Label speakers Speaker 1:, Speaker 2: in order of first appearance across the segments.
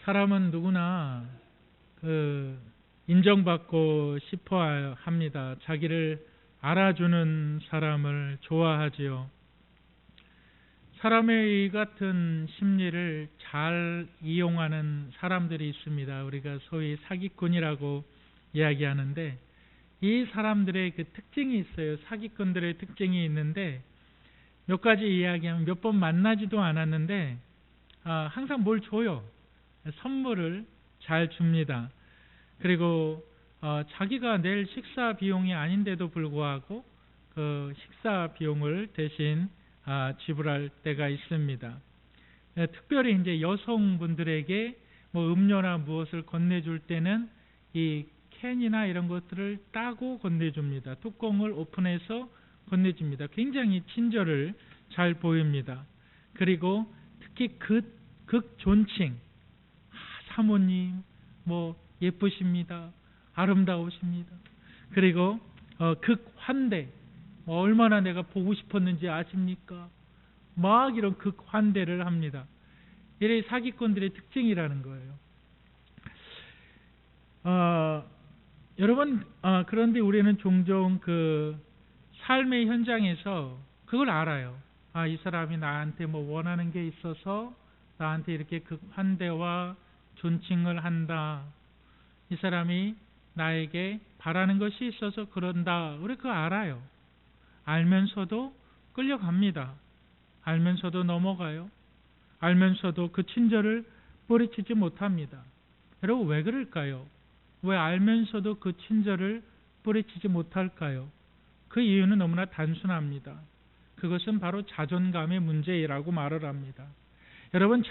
Speaker 1: 사람은 누구나 인정받고 싶어 합니다. 자기를 알아주는 사람을 좋아하지요. 사람의 이 같은 심리를 잘 이용하는 사람들이 있습니다. 우리가 소위 사기꾼이라고 이야기하는데, 이 사람들의 그 특징이 있어요. 사기꾼들의 특징이 있는데, 몇 가지 이야기하면 몇 번 만나지도 않았는데 항상 뭘 줘요. 선물을 잘 줍니다. 그리고 자기가 낼 식사 비용이 아닌데도 불구하고 그 식사 비용을 대신 지불할 때가 있습니다. 특별히 이제 여성분들에게 뭐 음료나 무엇을 건네줄 때는 이 캔이나 이런 것들을 따고 건네줍니다. 뚜껑을 오픈해서 건네줍니다. 굉장히 친절을 잘 보입니다. 그리고 특히 극존칭, 사모님 뭐 예쁘십니다, 아름다우십니다. 그리고 극환대, 얼마나 내가 보고 싶었는지 아십니까? 막 이런 극환대를 합니다. 이게 사기꾼들의 특징이라는 거예요. 여러분, 그런데 우리는 종종 그 삶의 현장에서 그걸 알아요. 이 사람이 나한테 뭐 원하는 게 있어서 나한테 이렇게 극환대와 존칭을 한다. 이 사람이 나에게 바라는 것이 있어서 그런다. 우리 그거 알아요. 알면서도 끌려갑니다. 알면서도 넘어가요. 알면서도 그 친절을 뿌리치지 못합니다. 여러분, 왜 그럴까요? 왜 알면서도 그 친절을 뿌리치지 못할까요? 그 이유는 너무나 단순합니다. 그것은 바로 자존감의 문제라고 말을 합니다. 여러분,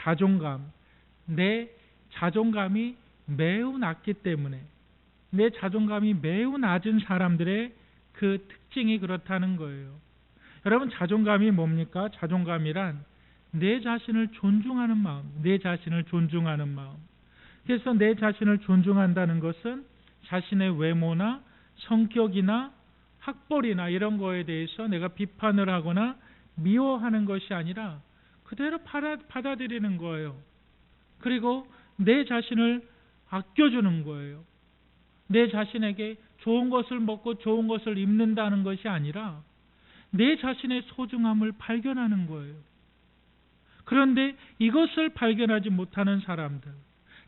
Speaker 1: 내 자존감이 매우 낮기 때문에, 내 자존감이 매우 낮은 사람들의 그 특징이 그렇다는 거예요. 여러분, 자존감이 뭡니까? 자존감이란 내 자신을 존중하는 마음, 내 자신을 존중하는 마음. 그래서 내 자신을 존중한다는 것은 자신의 외모나 성격이나 학벌이나 이런 거에 대해서 내가 비판을 하거나 미워하는 것이 아니라 그대로 받아들이는 거예요. 그리고 내 자신을 아껴주는 거예요. 내 자신에게 좋은 것을 먹고 좋은 것을 입는다는 것이 아니라 내 자신의 소중함을 발견하는 거예요. 그런데 이것을 발견하지 못하는 사람들,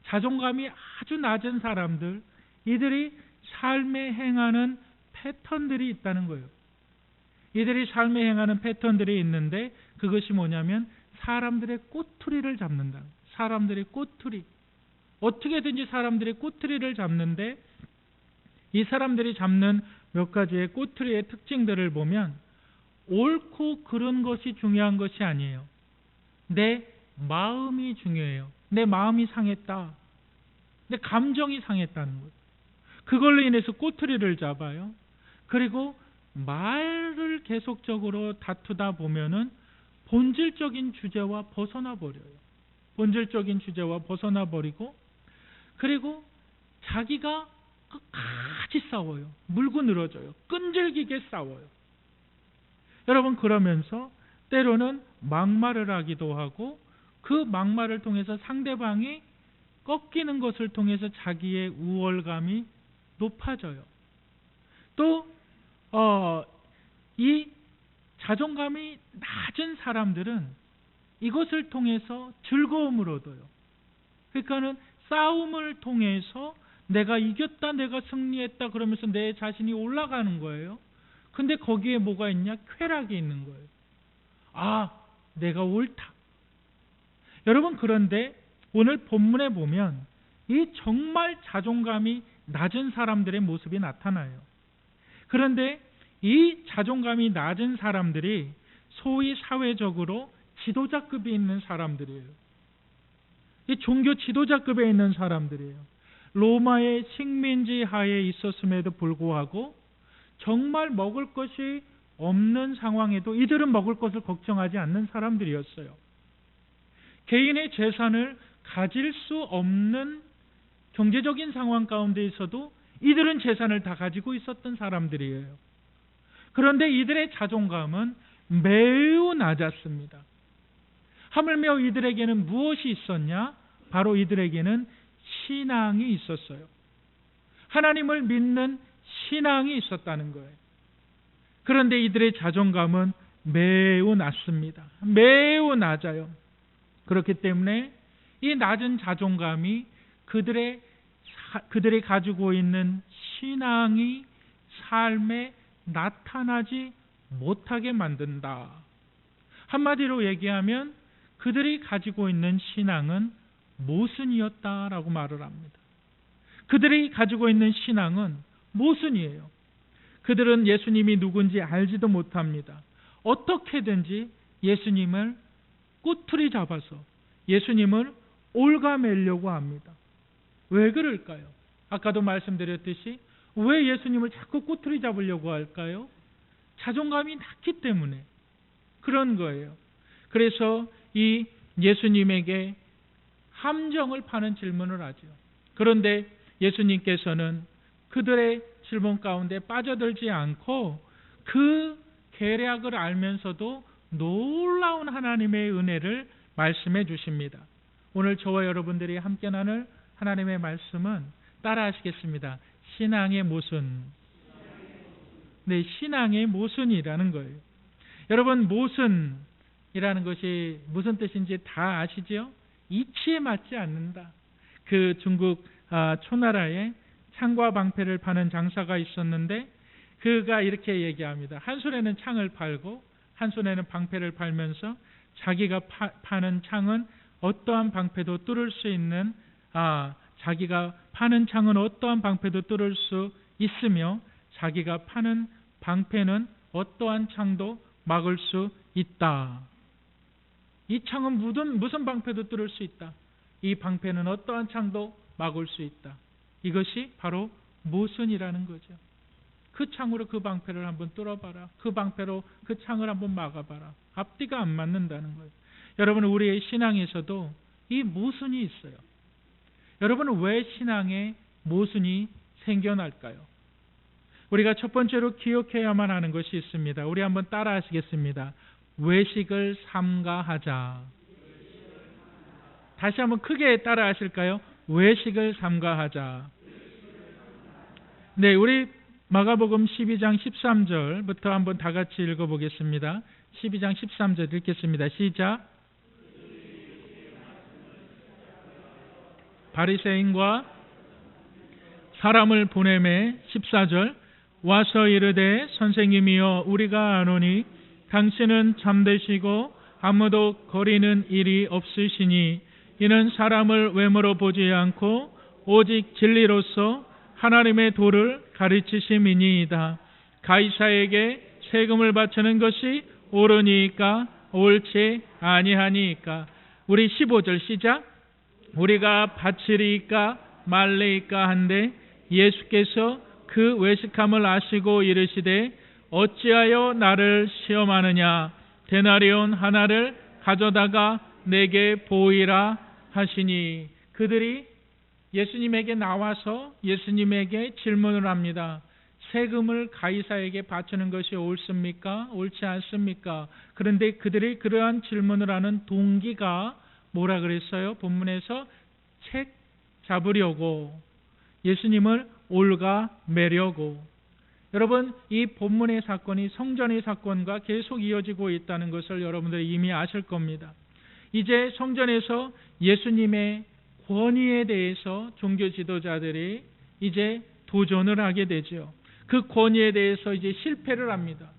Speaker 1: 자존감이 아주 낮은 사람들, 이들이 삶에 행하는 패턴들이 있다는 거예요. 이들이 삶에 행하는 패턴들이 있는데, 그것이 뭐냐면 사람들의 꼬투리를 잡는다. 사람들의 꼬투리. 어떻게든지 사람들의 꼬투리를 잡는데, 이 사람들이 잡는 몇 가지의 꼬투리의 특징들을 보면 옳고 그른 것이 중요한 것이 아니에요. 내 마음이 중요해요. 내 마음이 상했다. 내 감정이 상했다는 거예요. 그걸로 인해서 꼬투리를 잡아요. 그리고 말을 계속적으로 다투다 보면은 본질적인 주제와 벗어나 버려요. 본질적인 주제와 벗어나 버리고, 그리고 자기가 끝까지 싸워요. 물고 늘어져요. 끈질기게 싸워요. 여러분, 그러면서 때로는 막말을 하기도 하고, 그 막말을 통해서 상대방이 꺾이는 것을 통해서 자기의 우월감이 높아져요. 또 이 자존감이 낮은 사람들은 이것을 통해서 즐거움을 얻어요. 그러니까는 싸움을 통해서 내가 이겼다, 내가 승리했다 그러면서 내 자신이 올라가는 거예요. 근데 거기에 뭐가 있냐? 쾌락이 있는 거예요. 내가 옳다. 여러분, 그런데 오늘 본문에 보면 이 정말 자존감이 낮은 사람들의 모습이 나타나요. 그런데 이 자존감이 낮은 사람들이 소위 사회적으로 지도자급이 있는 사람들이에요. 이 종교 지도자급에 있는 사람들이에요. 로마의 식민지 하에 있었음에도 불구하고 정말 먹을 것이 없는 상황에도 이들은 먹을 것을 걱정하지 않는 사람들이었어요. 개인의 재산을 가질 수 없는 경제적인 상황 가운데 있어도 이들은 재산을 다 가지고 있었던 사람들이에요. 그런데 이들의 자존감은 매우 낮았습니다. 하물며 이들에게는 무엇이 있었냐? 바로 이들에게는 신앙이 있었어요. 하나님을 믿는 신앙이 있었다는 거예요. 그런데 이들의 자존감은 매우 낮습니다. 매우 낮아요. 그렇기 때문에 이 낮은 자존감이 그들이 가지고 있는 신앙이 삶에 나타나지 못하게 만든다. 한마디로 얘기하면 그들이 가지고 있는 신앙은 모순이었다라고 말을 합니다. 그들이 가지고 있는 신앙은 모순이에요. 그들은 예수님이 누군지 알지도 못합니다. 어떻게든지 예수님을 꼬투리 잡아서 예수님을 올가매려고 합니다. 왜 그럴까요? 아까도 말씀드렸듯이 왜 예수님을 자꾸 꼬투리 잡으려고 할까요? 자존감이 낮기 때문에 그런 거예요. 그래서 이 예수님에게 함정을 파는 질문을 하죠. 그런데 예수님께서는 그들의 질문 가운데 빠져들지 않고 그 계략을 알면서도 놀라운 하나님의 은혜를 말씀해 주십니다. 오늘 저와 여러분들이 함께 나눌 하나님의 말씀은 따라 하시겠습니다. 신앙의 모순. 네, 신앙의 모순이라는 거예요. 여러분, 모순이라는 것이 무슨 뜻인지 다 아시죠? 이치에 맞지 않는다. 그 중국 초나라에 창과 방패를 파는 장사가 있었는데 그가 이렇게 얘기합니다. 한 손에는 창을 팔고 한 손에는 방패를 팔면서 자기가 파는 창은 어떠한 방패도 뚫을 수 있는 자기가 파는 창은 어떠한 방패도 뚫을 수 있으며 자기가 파는 방패는 어떠한 창도 막을 수 있다. 이 창은 무슨 방패도 뚫을 수 있다. 이 방패는 어떠한 창도 막을 수 있다. 이것이 바로 모순이라는 거죠. 그 창으로 그 방패를 한번 뚫어봐라. 그 방패로 그 창을 한번 막아봐라. 앞뒤가 안 맞는다는 거예요. 여러분, 우리의 신앙에서도 이 모순이 있어요. 여러분은 왜 신앙에 모순이 생겨날까요? 우리가 첫 번째로 기억해야만 하는 것이 있습니다. 우리 한번 따라 하시겠습니다. 외식을 삼가하자. 다시 한번 크게 따라 하실까요? 외식을 삼가하자. 네, 우리 마가복음 12장 13절부터 한번 다 같이 읽어보겠습니다. 12장 13절 읽겠습니다. 시작. 바리새인과 사람을 보내매 14절 와서 이르되 선생님이여 우리가 아노니 당신은 잠드시고 아무도 거리는 일이 없으시니 이는 사람을 외모로 보지 않고 오직 진리로서 하나님의 도를 가르치심이니이다. 가이사에게 세금을 바치는 것이 옳으니까 옳지 아니하니까. 우리 15절 시작. 우리가 바치리까 말리까 한데 예수께서 그 외식함을 아시고 이르시되 어찌하여 나를 시험하느냐. 데나리온 하나를 가져다가 내게 보이라 하시니. 그들이 예수님에게 나와서 예수님에게 질문을 합니다. 세금을 가이사에게 바치는 것이 옳습니까? 옳지 않습니까? 그런데 그들이 그러한 질문을 하는 동기가 뭐라 그랬어요? 본문에서 책 잡으려고, 예수님을 올가매려고. 여러분, 이 본문의 사건이 성전의 사건과 계속 이어지고 있다는 것을 여러분들이 이미 아실 겁니다. 이제 성전에서 예수님의 권위에 대해서 종교 지도자들이 이제 도전을 하게 되죠. 그 권위에 대해서 이제 실패를 합니다.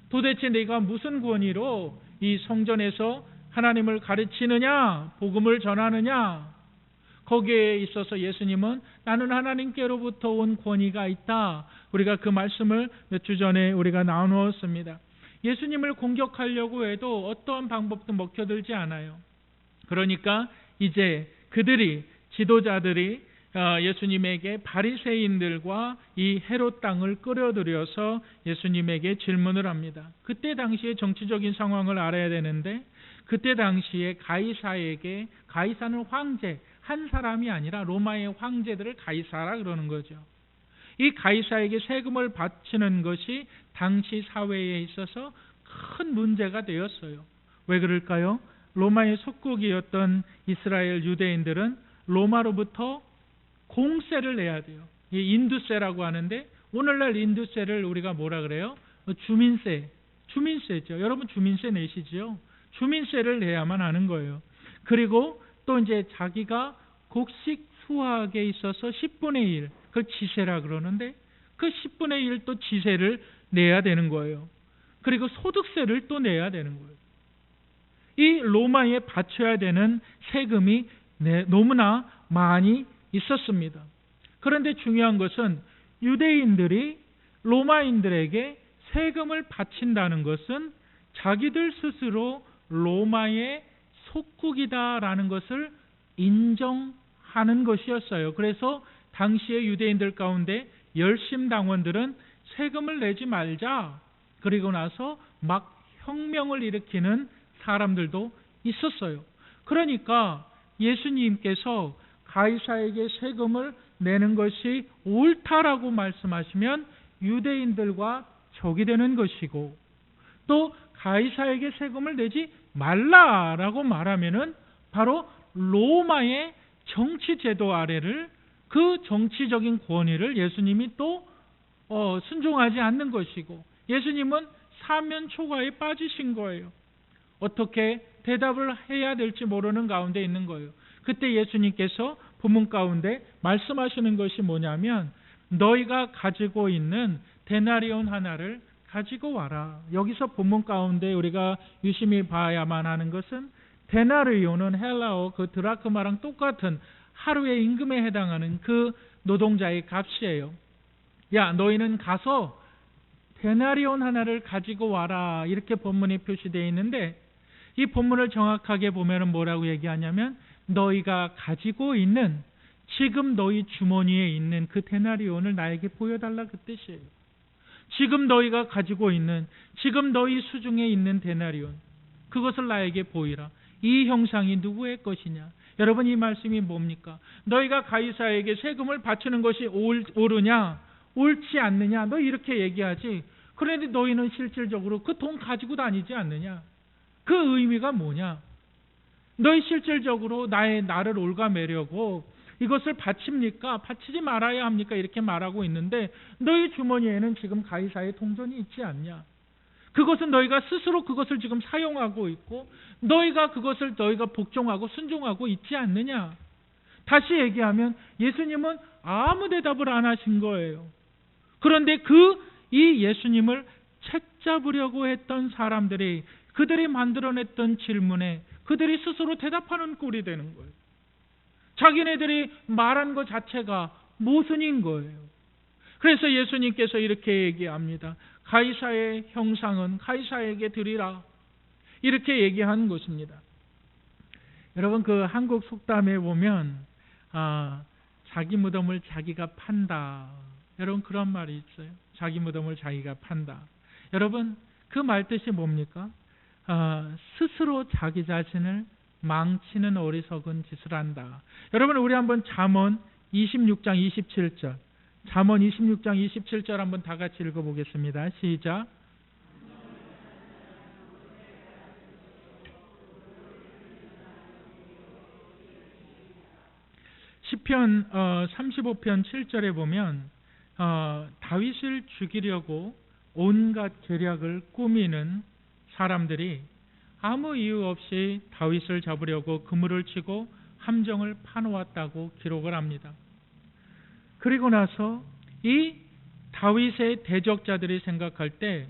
Speaker 1: 도대체 내가 무슨 권위로 이 성전에서 하나님을 가르치느냐, 복음을 전하느냐? 거기에 있어서 예수님은 나는 하나님께로부터 온 권위가 있다. 우리가 그 말씀을 몇 주 전에 우리가 나누었습니다. 예수님을 공격하려고 해도 어떠한 방법도 먹혀들지 않아요. 그러니까 이제 그들이, 지도자들이 예수님에게 바리새인들과 이 헤롯 땅을 끌어들여서 예수님에게 질문을 합니다. 그때 당시의 정치적인 상황을 알아야 되는데, 그때 당시에 가이사에게, 가이사는 황제, 한 사람이 아니라 로마의 황제들을 가이사라 그러는 거죠. 이 가이사에게 세금을 바치는 것이 당시 사회에 있어서 큰 문제가 되었어요. 왜 그럴까요? 로마의 속국이었던 이스라엘 유대인들은 로마로부터 공세를 내야 돼요. 이 인두세라고 하는데 오늘날 인두세를 우리가 뭐라 그래요? 주민세죠. 여러분 주민세 내시죠? 주민세를 내야만 하는 거예요. 그리고 또 이제 자기가 곡식 수확에 있어서 10분의 1, 그걸 지세라 그러는데 그 10분의 1 또 지세를 내야 되는 거예요. 그리고 소득세를 또 내야 되는 거예요. 이 로마에 바쳐야 되는 세금이 너무나 많이 있었습니다. 그런데 중요한 것은 유대인들이 로마인들에게 세금을 바친다는 것은 자기들 스스로 로마의 속국이다라는 것을 인정하는 것이었어요. 그래서 당시의 유대인들 가운데 열심당원들은 세금을 내지 말자, 그리고 나서 막 혁명을 일으키는 사람들도 있었어요. 그러니까 예수님께서 가이사에게 세금을 내는 것이 옳다라고 말씀하시면 유대인들과 적이 되는 것이고, 또 가이사에게 세금을 내지 말라라고 말하면은 바로 로마의 정치 제도 아래를, 그 정치적인 권위를 예수님이 또 순종하지 않는 것이고, 예수님은 사면 초과에 빠지신 거예요. 어떻게 대답을 해야 될지 모르는 가운데 있는 거예요. 그때 예수님께서 본문 가운데 말씀하시는 것이 뭐냐면, 너희가 가지고 있는 데나리온 하나를 가지고 와라. 여기서 본문 가운데 우리가 유심히 봐야만 하는 것은, 데나리온은 헬라어 그 드라크마랑 똑같은 하루의 임금에 해당하는 그 노동자의 값이에요. 야, 너희는 가서 데나리온 하나를 가지고 와라, 이렇게 본문이 표시되어 있는데, 이 본문을 정확하게 보면 뭐라고 얘기하냐면, 너희가 가지고 있는, 지금 너희 주머니에 있는 그 데나리온을 나에게 보여달라, 그 뜻이에요. 지금 너희가 가지고 있는, 지금 너희 수중에 있는 데나리온, 그것을 나에게 보이라. 이 형상이 누구의 것이냐? 여러분, 이 말씀이 뭡니까? 너희가 가이사에게 세금을 바치는 것이 옳으냐 옳지 않느냐, 너 이렇게 얘기하지. 그런데 너희는 실질적으로 그 돈 가지고 다니지 않느냐? 그 의미가 뭐냐? 너희 실질적으로 나를 올가매려고 이것을 바칩니까? 바치지 말아야 합니까? 이렇게 말하고 있는데, 너희 주머니에는 지금 가이사의 동전이 있지 않냐? 그것은 너희가 스스로 그것을 지금 사용하고 있고, 너희가 복종하고 순종하고 있지 않느냐? 다시 얘기하면 예수님은 아무 대답을 안 하신 거예요. 그런데 이 예수님을 책잡으려고 했던 사람들이, 그들이 만들어냈던 질문에 그들이 스스로 대답하는 꼴이 되는 거예요. 자기네들이 말한 것 자체가 모순인 거예요. 그래서 예수님께서 이렇게 얘기합니다. 가이사의 형상은 가이사에게 드리라, 이렇게 얘기한 것입니다. 여러분, 그 한국 속담에 보면 자기 무덤을 자기가 판다, 여러분 그런 말이 있어요. 자기 무덤을 자기가 판다. 여러분, 그 말뜻이 뭡니까? 스스로 자기 자신을 망치는 어리석은 짓을 한다. 여러분, 우리 한번 잠언 26장 27절, 잠언 26장 27절 한번 다 같이 읽어보겠습니다. 시작. 시편 35편 7절에 보면 다윗을 죽이려고 온갖 계략을 꾸미는 사람들이 아무 이유 없이 다윗을 잡으려고 그물을 치고 함정을 파놓았다고 기록을 합니다. 그리고 나서 이 다윗의 대적자들이 생각할 때,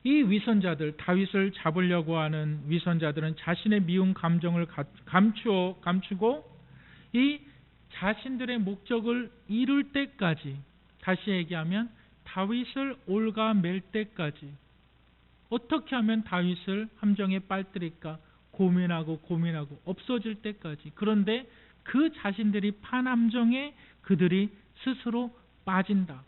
Speaker 1: 이 위선자들, 다윗을 잡으려고 하는 위선자들은 자신의 미운 감정을 감추고 이 자신들의 목적을 이룰 때까지, 다시 얘기하면 다윗을 올가맬 때까지, 어떻게 하면 다윗을 함정에 빠뜨릴까 고민하고 없어질 때까지, 그런데 그 자신들이 판 함정에 그들이 스스로 빠진다.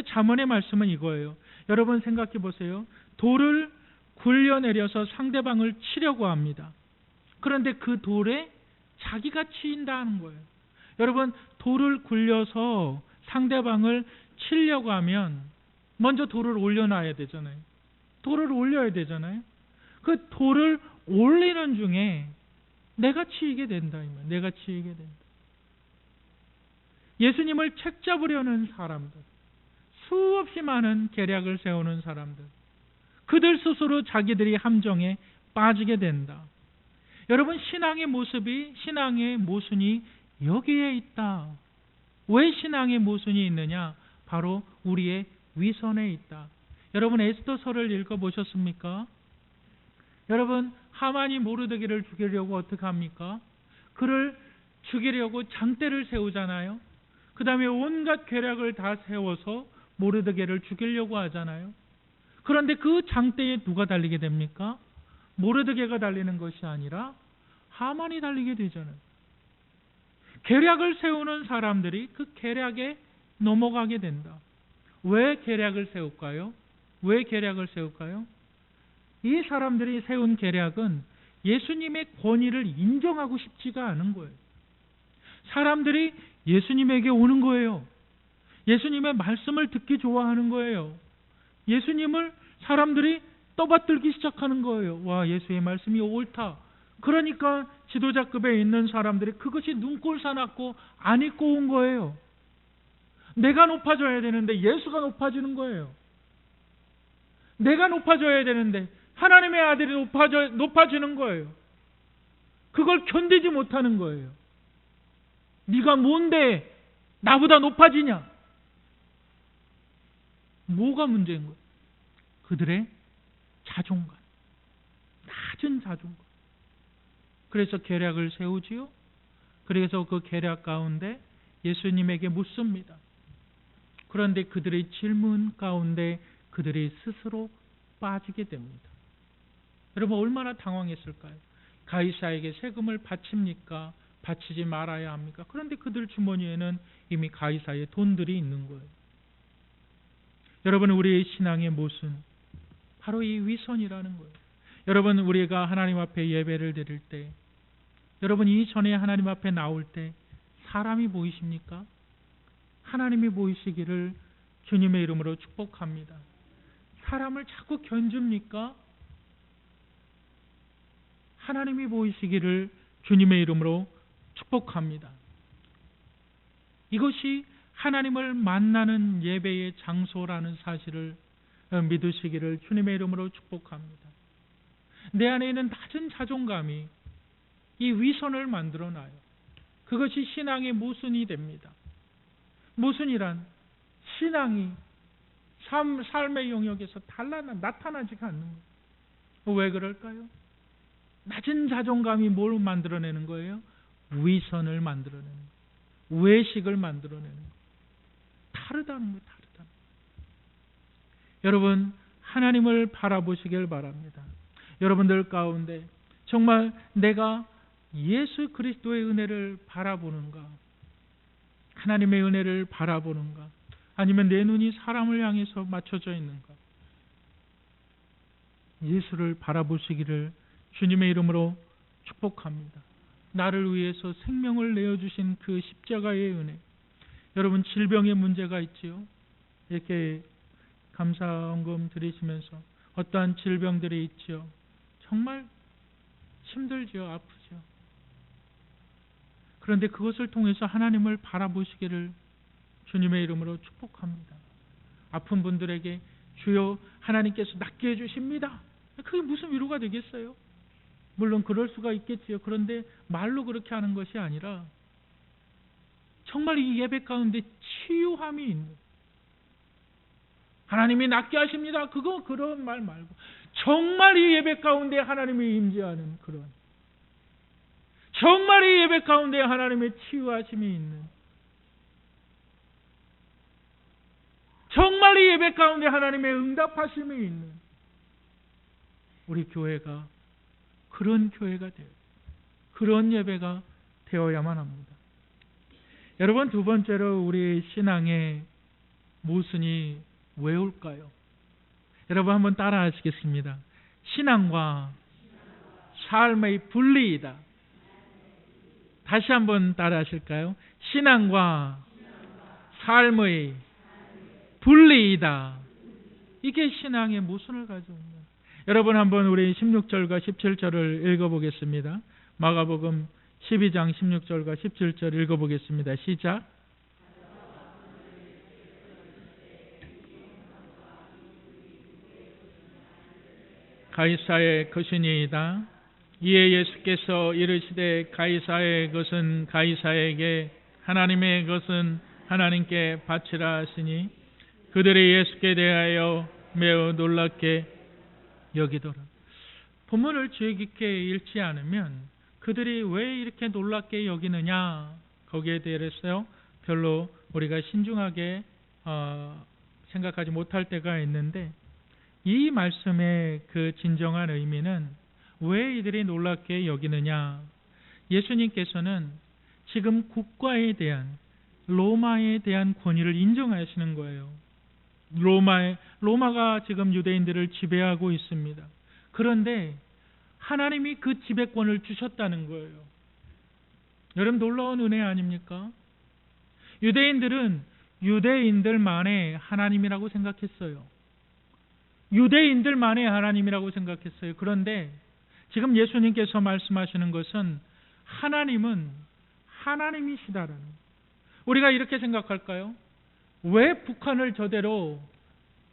Speaker 1: 잠언의 말씀은 이거예요. 여러분 생각해 보세요. 돌을 굴려내려서 상대방을 치려고 합니다. 그런데 그 돌에 자기가 치인다는 거예요. 여러분, 돌을 굴려서 상대방을 치려고 하면 먼저 돌을 올려놔야 되잖아요. 돌을 올려야 되잖아요. 그 돌을 올리는 중에 내가 치이게 된다. 내가 치이게 된다. 예수님을 책잡으려는 사람들, 수없이 많은 계략을 세우는 사람들, 그들 스스로 자기들이 함정에 빠지게 된다. 여러분, 신앙의 모순이 여기에 있다. 왜 신앙의 모순이 있느냐? 바로 우리의 위선에 있다. 여러분, 에스더서를 읽어보셨습니까? 여러분, 하만이 모르드게를 죽이려고 어떻게 합니까? 그를 죽이려고 장대를 세우잖아요. 그 다음에 온갖 계략을 다 세워서 모르드게를 죽이려고 하잖아요. 그런데 그 장대에 누가 달리게 됩니까? 모르드게가 달리는 것이 아니라 하만이 달리게 되잖아요. 계략을 세우는 사람들이 그 계략에 넘어가게 된다. 왜 계략을 세울까요? 왜 계략을 세울까요? 이 사람들이 세운 계략은 예수님의 권위를 인정하고 싶지가 않은 거예요. 사람들이 예수님에게 오는 거예요. 예수님의 말씀을 듣기 좋아하는 거예요. 예수님을 사람들이 떠받들기 시작하는 거예요. 와, 예수의 말씀이 옳다. 그러니까 지도자급에 있는 사람들이 그것이 눈꼴사 났고 안 입고 온 거예요. 내가 높아져야 되는데 예수가 높아지는 거예요. 내가 높아져야 되는데 하나님의 아들이 높아지는 거예요. 그걸 견디지 못하는 거예요. 네가 뭔데 나보다 높아지냐? 뭐가 문제인 거예요? 그들의 자존감, 낮은 자존감. 그래서 계략을 세우지요. 그래서 그 계략 가운데 예수님에게 묻습니다. 그런데 그들의 질문 가운데 그들이 스스로 빠지게 됩니다. 여러분, 얼마나 당황했을까요? 가이사에게 세금을 바칩니까? 바치지 말아야 합니까? 그런데 그들 주머니에는 이미 가이사의 돈들이 있는 거예요. 여러분, 우리의 신앙의 모순, 바로 이 위선이라는 거예요. 여러분, 우리가 하나님 앞에 예배를 드릴 때, 여러분 이전에 하나님 앞에 나올 때 사람이 보이십니까? 하나님이 보이시기를 주님의 이름으로 축복합니다. 사람을 자꾸 견줍니까? 하나님이 보이시기를 주님의 이름으로 축복합니다. 이것이 하나님을 만나는 예배의 장소라는 사실을 믿으시기를 주님의 이름으로 축복합니다. 내 안에 있는 낮은 자존감이 이 위선을 만들어놔요. 그것이 신앙의 모순이 됩니다. 모순이란 신앙이 삶의 영역에서 나타나지가 않는 거예요. 왜 그럴까요? 낮은 자존감이 뭘 만들어내는 거예요? 위선을 만들어내는 거예요. 외식을 만들어내는 거예요. 다르다는 거예요. 다르다는 거예요. 여러분, 하나님을 바라보시길 바랍니다. 여러분들 가운데 정말 내가 예수 그리스도의 은혜를 바라보는가? 하나님의 은혜를 바라보는가? 아니면 내 눈이 사람을 향해서 맞춰져 있는가? 예수를 바라보시기를 주님의 이름으로 축복합니다. 나를 위해서 생명을 내어주신 그 십자가의 은혜. 여러분, 질병의 문제가 있지요. 이렇게 감사헌금 드리시면서 어떠한 질병들이 있지요. 정말 힘들죠. 아프죠. 그런데 그것을 통해서 하나님을 바라보시기를 주님의 이름으로 축복합니다. 아픈 분들에게 주여 하나님께서 낫게 해주십니다. 그게 무슨 위로가 되겠어요? 물론 그럴 수가 있겠지요. 그런데 말로 그렇게 하는 것이 아니라 정말 이 예배 가운데 치유함이 있는, 하나님이 낫게 하십니다. 그런 말 말고 정말 이 예배 가운데 하나님이 임재하는 그런, 정말 이 예배 가운데 하나님의 치유하심이 있는, 정말 이 예배 가운데 하나님의 응답하심이 있는 우리 교회가 그런 교회가 돼요. 그런 예배가 되어야만 합니다. 여러분, 두 번째로 우리 신앙의 모순이 왜 올까요? 여러분 한번 따라 하시겠습니다. 신앙과 삶의 분리이다. 다시 한번 따라 하실까요? 신앙과 삶의 분리이다. 이게 신앙의 모순을 가져옵니다. 여러분 한번 우리 16절과 17절을 읽어보겠습니다. 마가복음 12장 16절과 17절 읽어보겠습니다. 시작. 가이사의 것이니이다. 이에 예수께서 이르시되 가이사의 것은 가이사에게, 하나님의 것은 하나님께 바치라 하시니 그들이 예수께 대하여 매우 놀랍게 여기더라. 본문을 주의 깊게 읽지 않으면 그들이 왜 이렇게 놀랍게 여기느냐, 거기에 대해서 별로 우리가 신중하게 생각하지 못할 때가 있는데, 이 말씀의 그 진정한 의미는 왜 이들이 놀랍게 여기느냐, 예수님께서는 지금 국가에 대한, 로마에 대한 권위를 인정하시는 거예요. 로마가 지금 유대인들을 지배하고 있습니다. 그런데 하나님이 그 지배권을 주셨다는 거예요. 여러분, 놀라운 은혜 아닙니까? 유대인들은 유대인들만의 하나님이라고 생각했어요. 유대인들만의 하나님이라고 생각했어요. 그런데 지금 예수님께서 말씀하시는 것은 하나님은 하나님이시다라는, 우리가 이렇게 생각할까요? 왜 북한을 저대로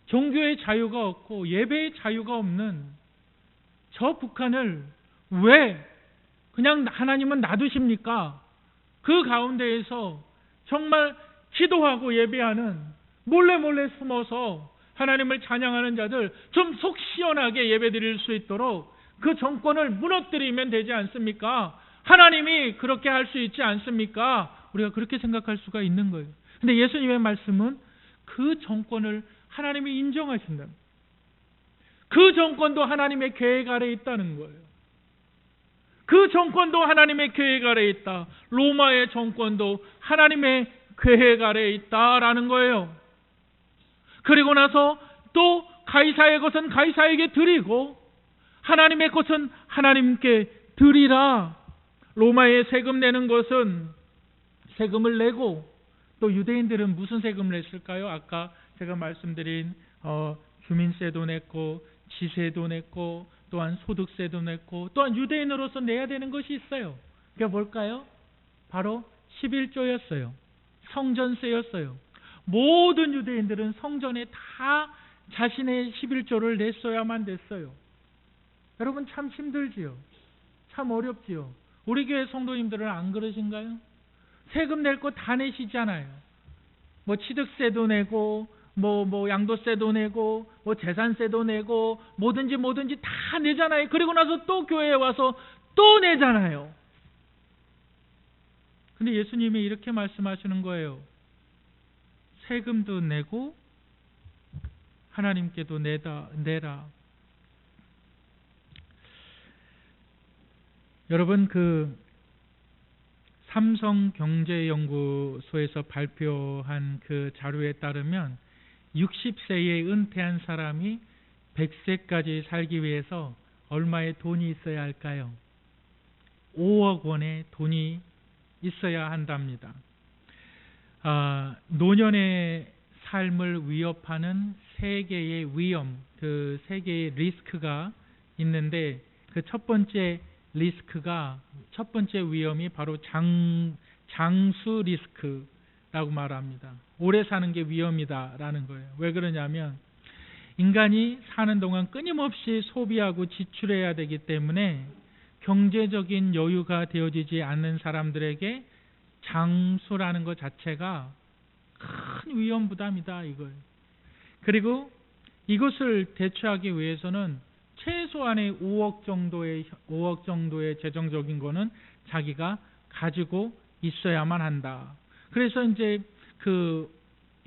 Speaker 1: 종교의 자유가 없고 예배의 자유가 없는 저 북한을 왜 그냥 하나님은 놔두십니까? 그 가운데에서 정말 기도하고 예배하는, 몰래 숨어서 하나님을 찬양하는 자들 좀 속 시원하게 예배드릴 수 있도록 그 정권을 무너뜨리면 되지 않습니까? 하나님이 그렇게 할 수 있지 않습니까? 우리가 그렇게 생각할 수가 있는 거예요. 근데 예수님의 말씀은 그 정권을 하나님이 인정하신다. 그 정권도 하나님의 계획 아래에 있다는 거예요. 그 정권도 하나님의 계획 아래에 있다. 로마의 정권도 하나님의 계획 아래에 있다라는 거예요. 그리고 나서 또 가이사의 것은 가이사에게 드리고 하나님의 것은 하나님께 드리라. 로마에 세금 내는 것은 세금을 내고, 또 유대인들은 무슨 세금을 냈을까요? 아까 제가 말씀드린 주민세도 냈고 지세도 냈고 또한 소득세도 냈고 또한 유대인으로서 내야 되는 것이 있어요. 그게 뭘까요? 바로 11조였어요. 성전세였어요. 모든 유대인들은 성전에 다 자신의 11조를 냈어야만 됐어요. 여러분, 참 힘들지요. 참 어렵지요. 우리 교회 성도님들은 안 그러신가요? 세금 낼 거 다 내시잖아요. 뭐 취득세도 내고 뭐 양도세도 내고 뭐 재산세도 내고 뭐든지 다 내잖아요. 그리고 나서 또 교회에 와서 또 내잖아요. 근데 예수님이 이렇게 말씀하시는 거예요. 세금도 내고 하나님께도 내라. 여러분, 그 삼성경제연구소에서 발표한 그 자료에 따르면 60세에 은퇴한 사람이 100세까지 살기 위해서 얼마의 돈이 있어야 할까요? 5억 원의 돈이 있어야 한답니다. 노년의 삶을 위협하는 세 개의 위험, 그 세 개의 리스크가 있는데, 그 첫 번째 위험이 바로 장수 리스크라고 말합니다. 오래 사는 게 위험이다라는 거예요. 왜 그러냐면 인간이 사는 동안 끊임없이 소비하고 지출해야 되기 때문에 경제적인 여유가 되어지지 않는 사람들에게 장수라는 것 자체가 큰 위험 부담이다, 이걸. 그리고 이것을 대처하기 위해서는 최소한의 5억 정도의 재정적인 거는 자기가 가지고 있어야만 한다. 그래서 이제 그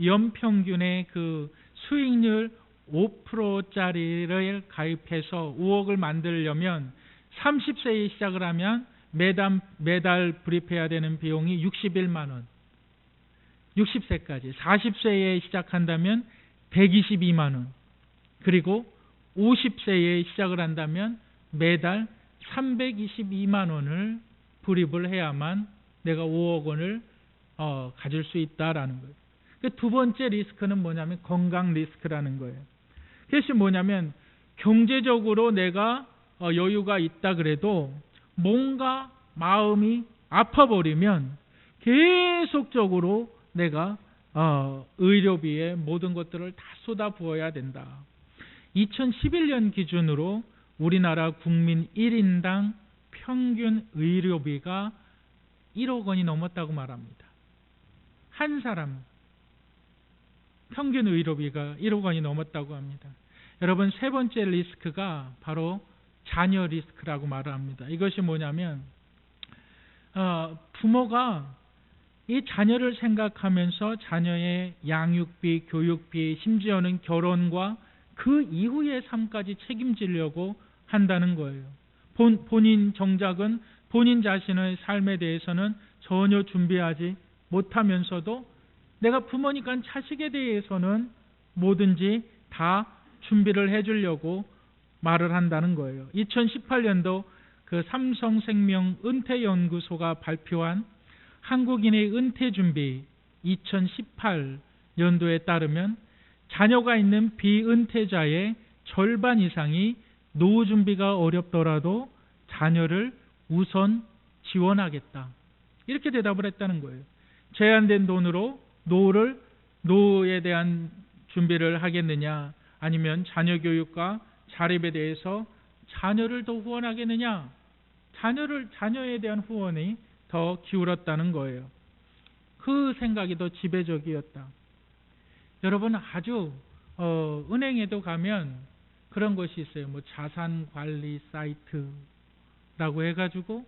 Speaker 1: 연평균의 그 수익률 5%짜리를 가입해서 5억을 만들려면 30세에 시작을 하면 매달 불입해야 되는 비용이 61만 원. 60세까지. 40세에 시작한다면 122만 원. 그리고 50세에 시작을 한다면 매달 322만 원을 불입을 해야만 내가 5억 원을 가질 수 있다라는 거예요. 두 번째 리스크는 뭐냐면 건강 리스크라는 거예요. 그것이 뭐냐면 경제적으로 내가 여유가 있다 그래도 뭔가 마음이 아파버리면 계속적으로 내가 의료비에 모든 것들을 다 쏟아부어야 된다. 2011년 기준으로 우리나라 국민 1인당 평균 의료비가 1억 원이 넘었다고 말합니다. 한 사람 평균 의료비가 1억 원이 넘었다고 합니다. 여러분, 세 번째 리스크가 바로 자녀 리스크라고 말을 합니다. 이것이 뭐냐면 부모가 이 자녀를 생각하면서 자녀의 양육비, 교육비, 심지어는 결혼과 그 이후의 삶까지 책임지려고 한다는 거예요. 본인 정작은 본인 자신의 삶에 대해서는 전혀 준비하지 못하면서도 내가 부모니까 자식에 대해서는 뭐든지 다 준비를 해주려고 말을 한다는 거예요. 2018년도 그 삼성생명 은퇴연구소가 발표한 한국인의 은퇴준비 2018년도에 따르면 자녀가 있는 비은퇴자의 절반 이상이 노후 준비가 어렵더라도 자녀를 우선 지원하겠다. 이렇게 대답을 했다는 거예요. 제한된 돈으로 노후에 대한 준비를 하겠느냐, 아니면 자녀 교육과 자립에 대해서 자녀를 더 후원하겠느냐, 자녀에 대한 후원이 더 기울었다는 거예요. 그 생각이 더 지배적이었다. 여러분, 아주 은행에도 가면 그런 것이 있어요. 뭐 자산관리 사이트라고 해가지고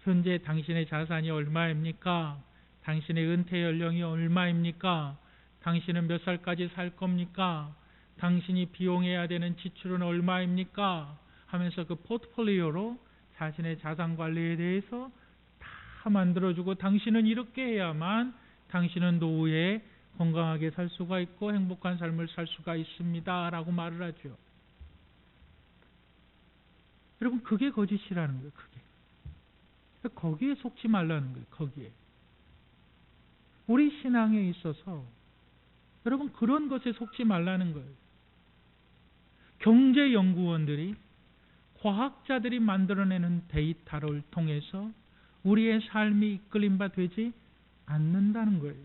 Speaker 1: 현재 당신의 자산이 얼마입니까? 당신의 은퇴 연령이 얼마입니까? 당신은 몇 살까지 살 겁니까? 당신이 비용해야 되는 지출은 얼마입니까? 하면서 그 포트폴리오로 자신의 자산 관리에 대해서 다 만들어주고, 당신은 이렇게 해야만 당신은 노후에 건강하게 살 수가 있고 행복한 삶을 살 수가 있습니다 라고 말을 하죠. 여러분, 그게 거짓이라는 거예요. 그게. 거기에 속지 말라는 거예요. 거기에. 우리 신앙에 있어서 여러분, 그런 것에 속지 말라는 거예요. 경제연구원들이, 과학자들이 만들어내는 데이터를 통해서 우리의 삶이 이끌림 바 되지 않는다는 거예요.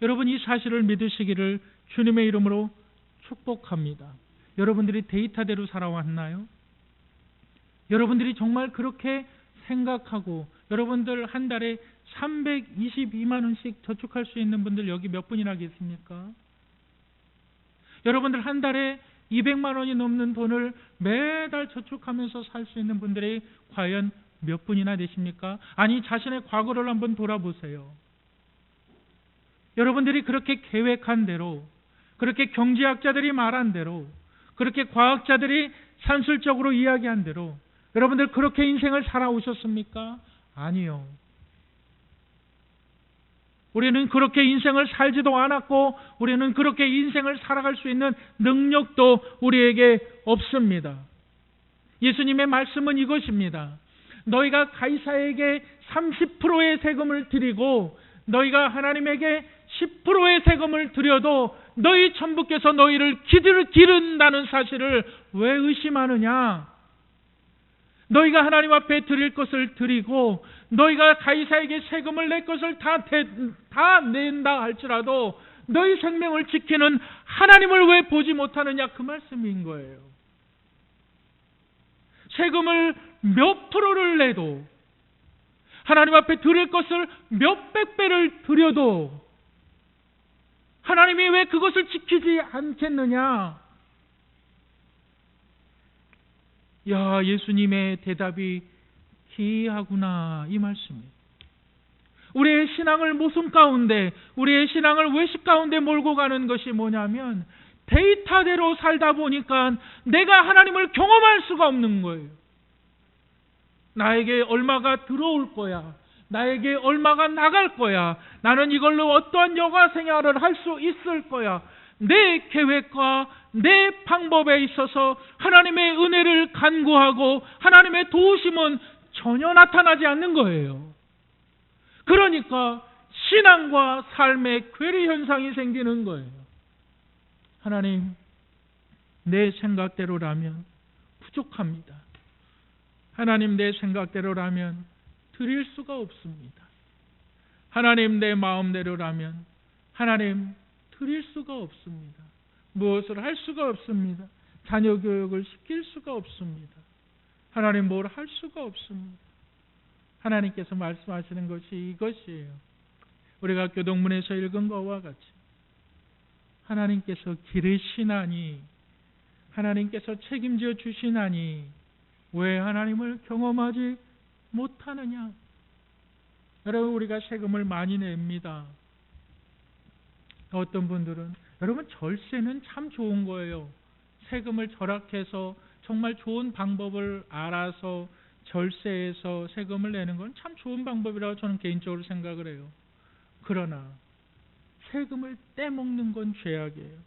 Speaker 1: 여러분, 이 사실을 믿으시기를 주님의 이름으로 축복합니다. 여러분들이 데이터대로 살아왔나요? 여러분들이 정말 그렇게 생각하고, 여러분들 한 달에 322만 원씩 저축할 수 있는 분들 여기 몇 분이나 계십니까? 여러분들 한 달에 200만 원이 넘는 돈을 매달 저축하면서 살 수 있는 분들이 과연 몇 분이나 되십니까? 아니, 자신의 과거를 한번 돌아보세요. 여러분들이 그렇게 계획한 대로, 그렇게 경제학자들이 말한 대로, 그렇게 과학자들이 산술적으로 이야기한 대로 여러분들 그렇게 인생을 살아오셨습니까? 아니요. 우리는 그렇게 인생을 살지도 않았고, 우리는 그렇게 인생을 살아갈 수 있는 능력도 우리에게 없습니다. 예수님의 말씀은 이것입니다. 너희가 가이사에게 30%의 세금을 드리고 너희가 하나님에게 10%의 세금을 드려도 너희 천부께서 너희를 기른다는 사실을 왜 의심하느냐? 너희가 하나님 앞에 드릴 것을 드리고 너희가 가이사에게 세금을 낼 것을 다 낸다 할지라도 너희 생명을 지키는 하나님을 왜 보지 못하느냐, 그 말씀인 거예요. 세금을 몇 프로를 내도, 하나님 앞에 드릴 것을 몇백 배를 드려도 하나님이 왜 그것을 지키지 않겠느냐? 야, 예수님의 대답이 기이하구나, 이 말씀이에요. 우리의 신앙을 모순 가운데, 우리의 신앙을 외식 가운데 몰고 가는 것이 뭐냐면 데이터대로 살다 보니까 내가 하나님을 경험할 수가 없는 거예요. 나에게 얼마가 들어올 거야, 나에게 얼마가 나갈 거야, 나는 이걸로 어떠한 여가 생활을 할 수 있을 거야, 내 계획과 내 방법에 있어서 하나님의 은혜를 간구하고 하나님의 도우심은 전혀 나타나지 않는 거예요. 그러니까 신앙과 삶의 괴리 현상이 생기는 거예요. 하나님, 내 생각대로라면 부족합니다. 하나님, 내 생각대로라면 드릴 수가 없습니다. 하나님, 내 마음대로라면 하나님 드릴 수가 없습니다. 무엇을 할 수가 없습니다. 자녀 교육을 시킬 수가 없습니다. 하나님, 뭘 할 수가 없습니다. 하나님께서 말씀하시는 것이 이것이에요. 우리가 교동문에서 읽은 것과 같이 하나님께서 기르시나니, 하나님께서 책임져 주시나니 왜 하나님을 경험하지 못하느냐? 여러분, 우리가 세금을 많이 냅니다. 어떤 분들은, 여러분, 절세는 참 좋은 거예요. 세금을 절약해서 정말 좋은 방법을 알아서 절세해서 세금을 내는 건 참 좋은 방법이라고 저는 개인적으로 생각을 해요. 그러나 세금을 떼먹는 건 죄악이에요.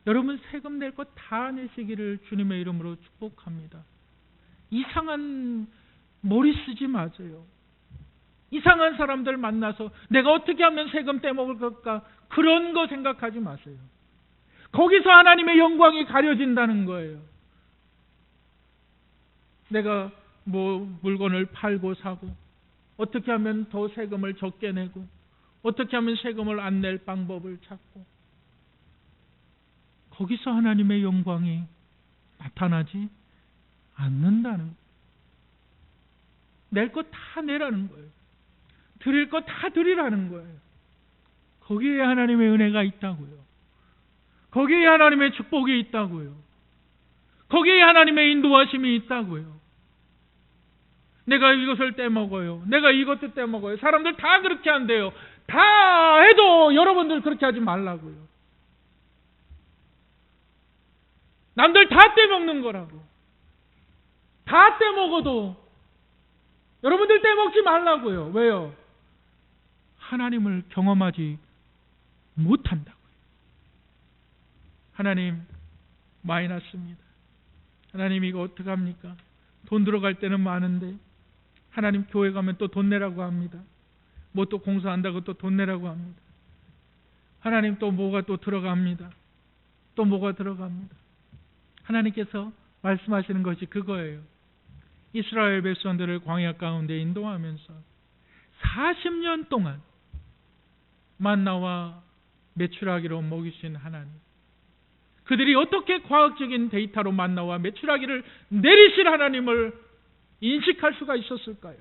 Speaker 1: 여러분, 세금 낼 것 다 내시기를 주님의 이름으로 축복합니다. 이상한 머리 쓰지 마세요. 이상한 사람들 만나서 내가 어떻게 하면 세금 떼먹을 걸까? 그런 거 생각하지 마세요. 거기서 하나님의 영광이 가려진다는 거예요. 내가 물건을 팔고 사고, 어떻게 하면 더 세금을 적게 내고, 어떻게 하면 세금을 안 낼 방법을 찾고, 거기서 하나님의 영광이 나타나지 않는다는 거예요. 낼 것 다 내라는 거예요. 드릴 것 다 드리라는 거예요. 거기에 하나님의 은혜가 있다고요. 거기에 하나님의 축복이 있다고요. 거기에 하나님의 인도하심이 있다고요. 내가 이것을 떼먹어요. 내가 이것도 떼먹어요. 사람들 다 그렇게 한대요. 다 해도 여러분들 그렇게 하지 말라고요. 남들 다 떼먹는 거라고. 다 떼먹어도 여러분들 떼먹지 말라고요. 왜요? 하나님을 경험하지 못한다고요. 하나님, 많이 났습니다. 하나님, 이거 어떡합니까? 돈 들어갈 때는 많은데 하나님, 교회 가면 또 돈 내라고 합니다. 뭐 또 공사한다고 또 돈 내라고 합니다. 하나님, 또 뭐가 또 들어갑니다. 또 뭐가 들어갑니다. 하나님께서 말씀하시는 것이 그거예요. 이스라엘 백성들을 광야 가운데 인도하면서 40년 동안 만나와 메추라기로 먹이신 하나님, 그들이 어떻게 과학적인 데이터로 만나와 메추라기를 내리실 하나님을 인식할 수가 있었을까요?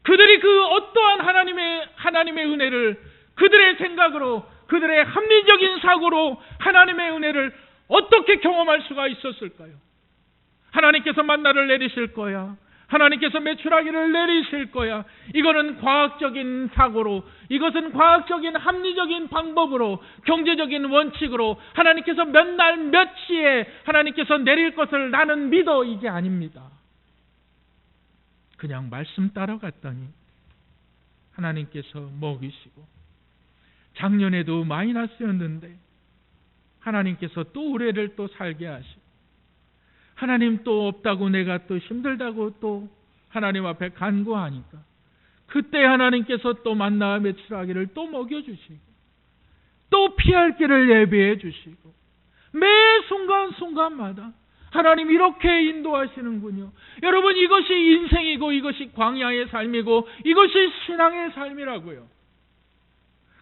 Speaker 1: 그들이 그 어떠한 하나님의 은혜를 그들의 생각으로, 그들의 합리적인 사고로 하나님의 은혜를 어떻게 경험할 수가 있었을까요? 하나님께서 만나를 내리실 거야. 하나님께서 메추라기를 내리실 거야. 이거는 과학적인 사고로, 이것은 과학적인 합리적인 방법으로, 경제적인 원칙으로 하나님께서 몇 날 몇 시에 하나님께서 내릴 것을 나는 믿어, 이게 아닙니다. 그냥 말씀 따라갔더니 하나님께서 먹이시고, 작년에도 마이너스였는데 하나님께서 또 올해를 또 살게 하시고, 하나님 또 없다고 내가 또 힘들다고 또 하나님 앞에 간구하니까 그때 하나님께서 또 만나 메추라기를 또 먹여주시고, 또 피할 길을 예비해 주시고, 매 순간순간마다 하나님 이렇게 인도하시는군요. 여러분, 이것이 인생이고 이것이 광야의 삶이고 이것이 신앙의 삶이라고요.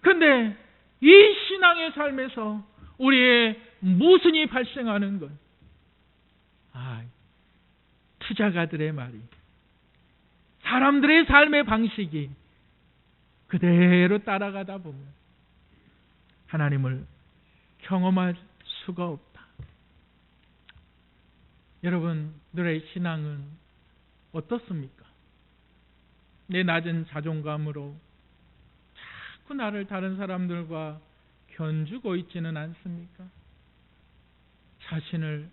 Speaker 1: 근데 이 신앙의 삶에서 우리의 모순이 발생하는 것, 투자가들의 말이, 사람들의 삶의 방식이 그대로 따라가다 보면 하나님을 경험할 수가 없다. 여러분들의 신앙은 어떻습니까? 내 낮은 자존감으로 자꾸 나를 다른 사람들과 견주고 있지는 않습니까? 자신을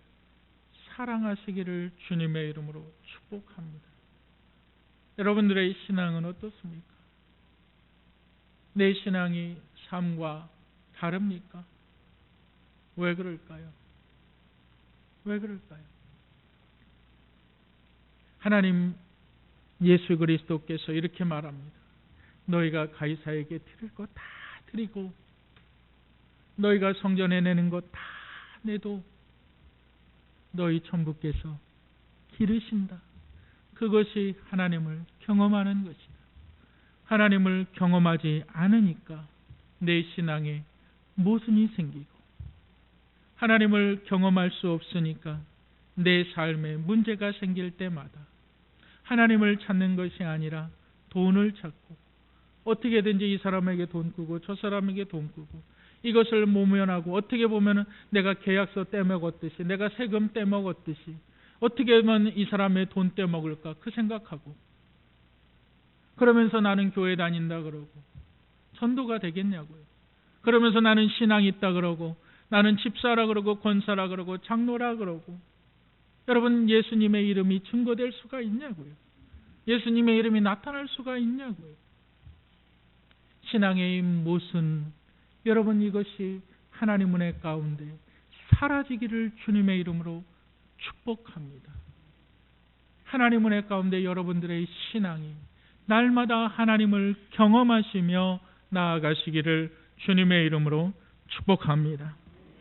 Speaker 1: 사랑하시기를 주님의 이름으로 축복합니다. 여러분들의 신앙은 어떻습니까? 내 신앙이 삶과 다릅니까? 왜 그럴까요? 왜 그럴까요? 하나님 예수 그리스도께서 이렇게 말합니다. 너희가 가이사에게 드릴 거 다 드리고 너희가 성전에 내는 것 다 내도 너희 천부께서 기르신다. 그것이 하나님을 경험하는 것이다. 하나님을 경험하지 않으니까 내 신앙에 모순이 생기고, 하나님을 경험할 수 없으니까 내 삶에 문제가 생길 때마다 하나님을 찾는 것이 아니라 돈을 찾고, 어떻게든지 이 사람에게 돈 꾸고 저 사람에게 돈 꾸고, 이것을 모면하고, 어떻게 보면 내가 계약서 떼먹었듯이, 내가 세금 떼먹었듯이 어떻게 하면 이 사람의 돈 떼먹을까 그 생각하고, 그러면서 나는 교회 다닌다 그러고 전도가 되겠냐고요. 그러면서 나는 신앙이 있다 그러고, 나는 집사라 그러고 권사라 그러고 장로라 그러고, 여러분 예수님의 이름이 증거될 수가 있냐고요. 예수님의 이름이 나타날 수가 있냐고요. 신앙의 모순, 여러분 이것이 하나님 은혜 가운데 사라지기를 주님의 이름으로 축복합니다. 하나님 은혜 가운데 여러분들의 신앙이 날마다 하나님을 경험하시며 나아가시기를 주님의 이름으로 축복합니다.